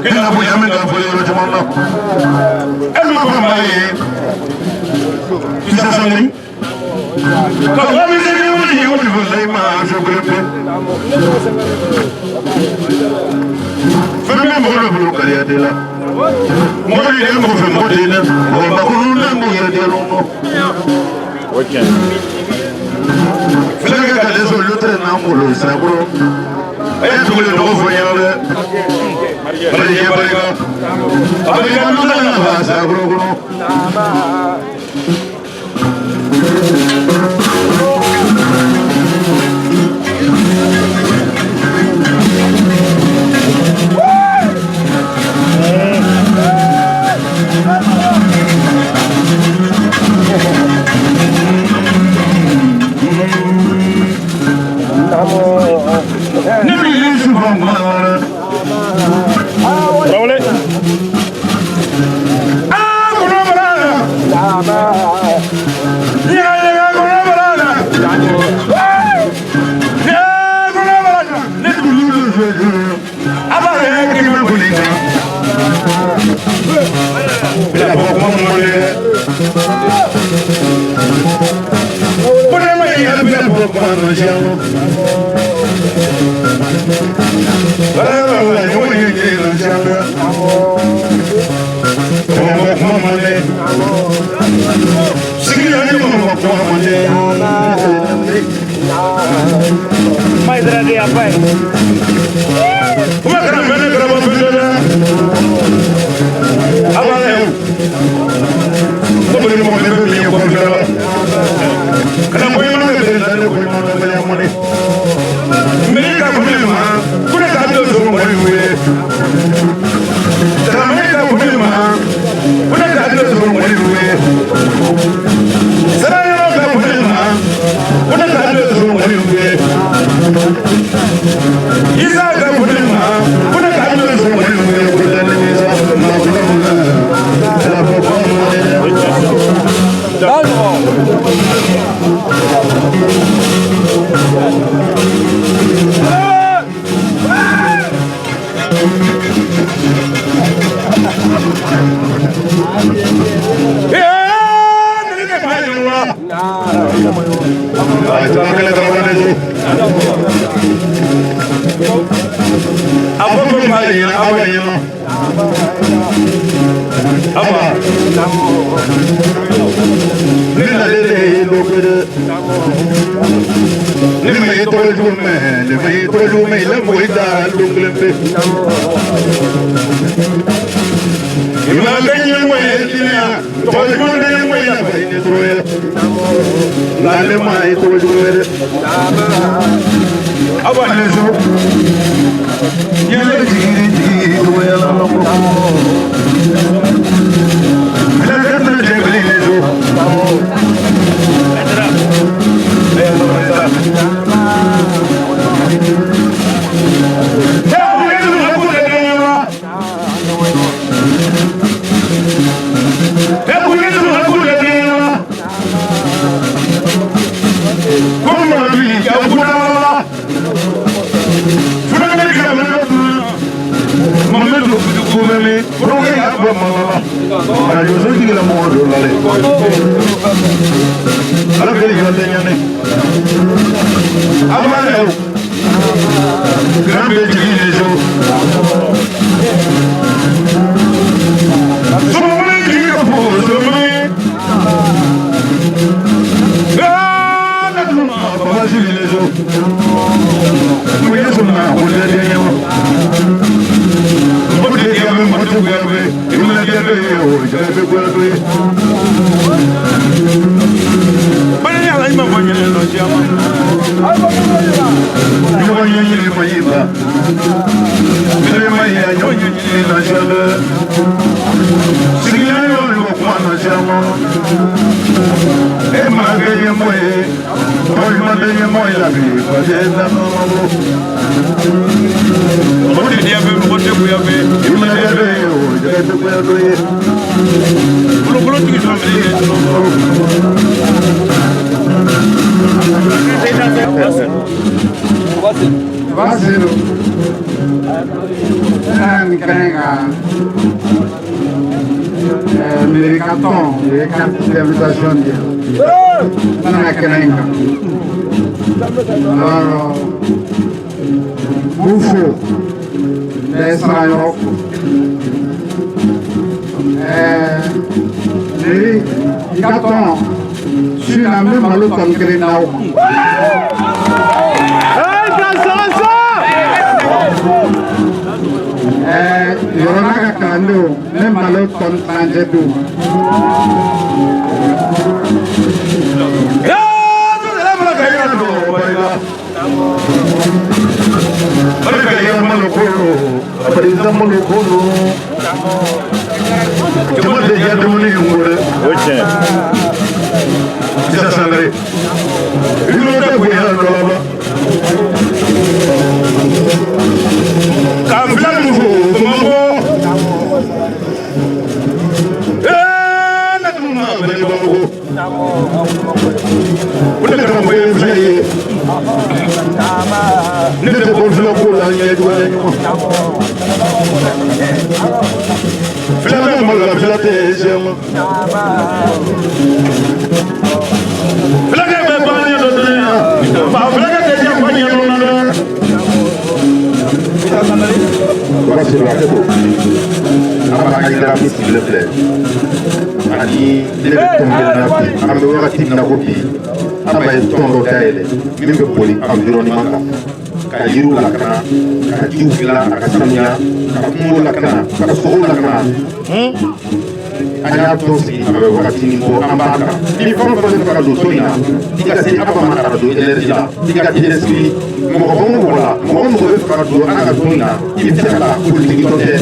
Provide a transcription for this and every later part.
Kina bu yamin da fole ro jamano. Elu ko mai. carton et carte d'invitation. On a quelqu'un. Alors, Boufou, les Srayok, les cartons sur la même malotte en Grenao. Yorona kakando, même malotte en Tanjedou. s'il le plaît. Ani ne bɛ tɔn kelen na bi an bɛ wagati min na ko bi an b'a ye tɔn dɔ dayɛlɛ min bɛ boli environnement kan ka yiriw lakana ka jiw dilan a ka sanuya ka kungo lakana ka sogow lakana an y'a tɔn sigi a bɛ wagati min bɔ an b'a kan ni fɛn o fɛn bɛ fɛ ka don so in na i ka se Aba ma radio énergie la i ka inscrit mɔgɔ o mɔgɔ la mɔgɔ o mɔgɔ bɛ fɛ ka don an ka so in na i bɛ se ka taa politique dɔ kɛ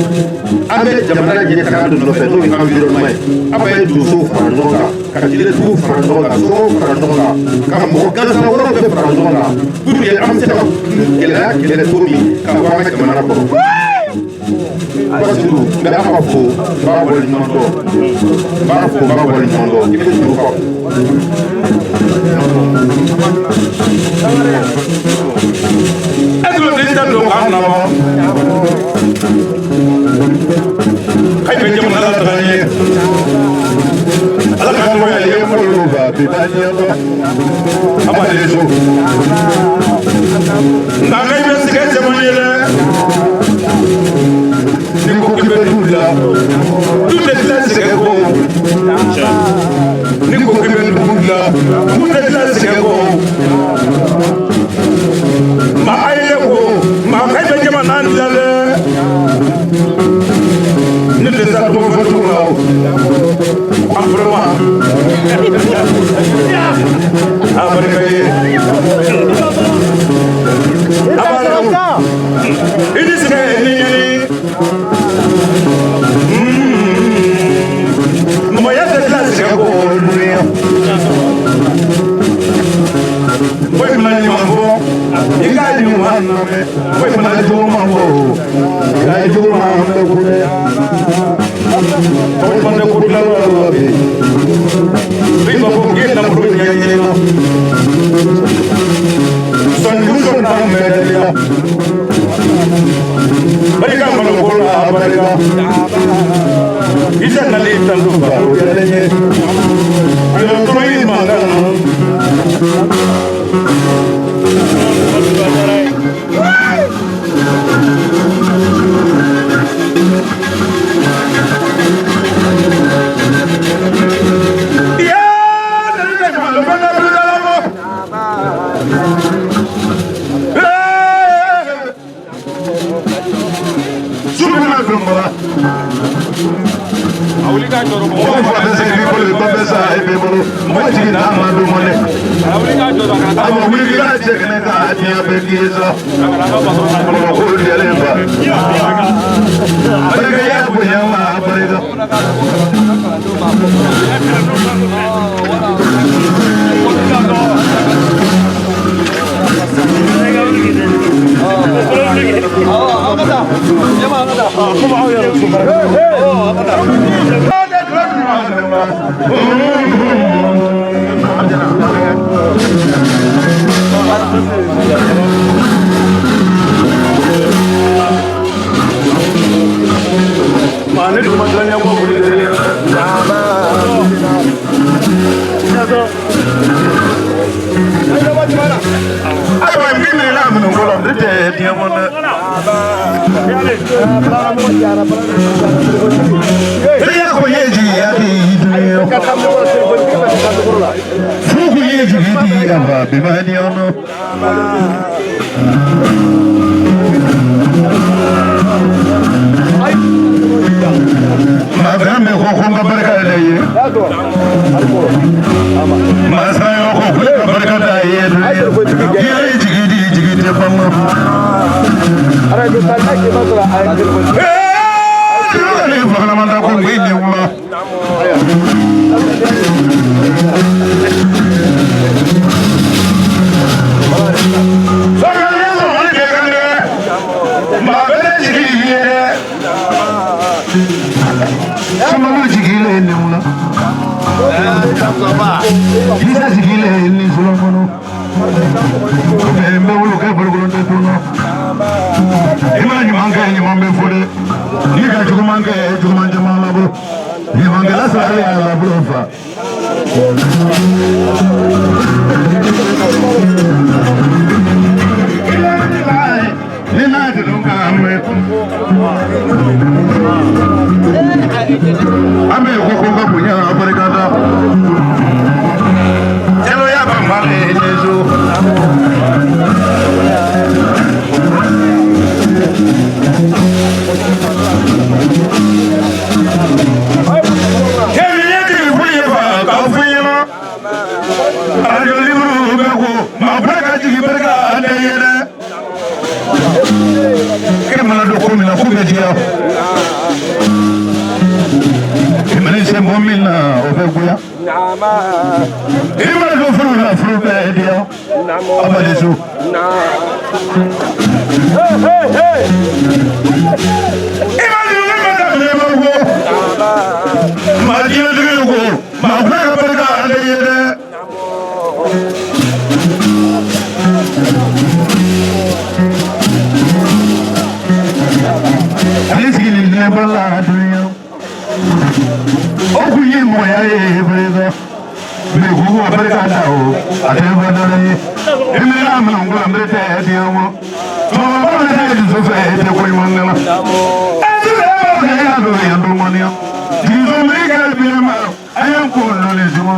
an bɛ jamana ɲɛ taga dɔ nɔfɛ n'o ye environnement ye an bɛ donsow fara ɲɔgɔn kan ka jeletigiw fara ɲɔgɔn kan somɔgɔw fara ɲɔgɔn kan ka mɔgɔ gansan wɛrɛw bɛɛ fara ɲɔgɔn kan pour que an bɛ se ka gɛlɛya kɛlɛ cogo min ka bɔ an ka jamana kɔrɔ Basuru, mais à ma faux, pas pour le nom pas pour le nom il faut tout faire. Est-ce que le président de l'Oran tout est là, c'est bon. Nico qui vient de Boula, tout est là, c'est bon. Ma aïe, ma aïe, je m'en ai ne te sers pas de tout là. Mana ayiwa min la minnu fɔlɔ n tɛ diɲɛ kɔnɔ teriya ko ye jigiya di dunuya fugu ye jigi di a fa bimaniya nɔ Madame ko nga barka da yi masa yo ko nga barka da yi ye jigi te bamma ara do ta ke basura ne fagala manda ko ngi ne wala Sama jigile ne mula. Isa jigile ne sula kono. Me wulu ke bolo te tuno. Imani manga ni mambe fode. Ni ka jugu manga jugu manja mala bro. Ni manga la sa ala bro fa. Ni na de lunga ame. Ame ko punya barikada. Jelo ya bambale nezo. Kemiye di fuye ba ka fuye ma. Ayo libru be ko ma baraka jigi baraka ande yere. Kemala do ko mina ku be dia. Imani se momina obeguya. Imani do furu be dia. Abadisu. Hey. Imani do mata be go. Madina do go. Ma fara barka ande yede. Alisini ne bala dunya. Oku yi moya ye breza. Me gugu barka da o. Ate badale. Emira amna ngula mrete diamo. To ba ne de so fe te ko imangala. Ati le ya do ya do mania. Dizo me ga bi ma. Ayam ko no le juma.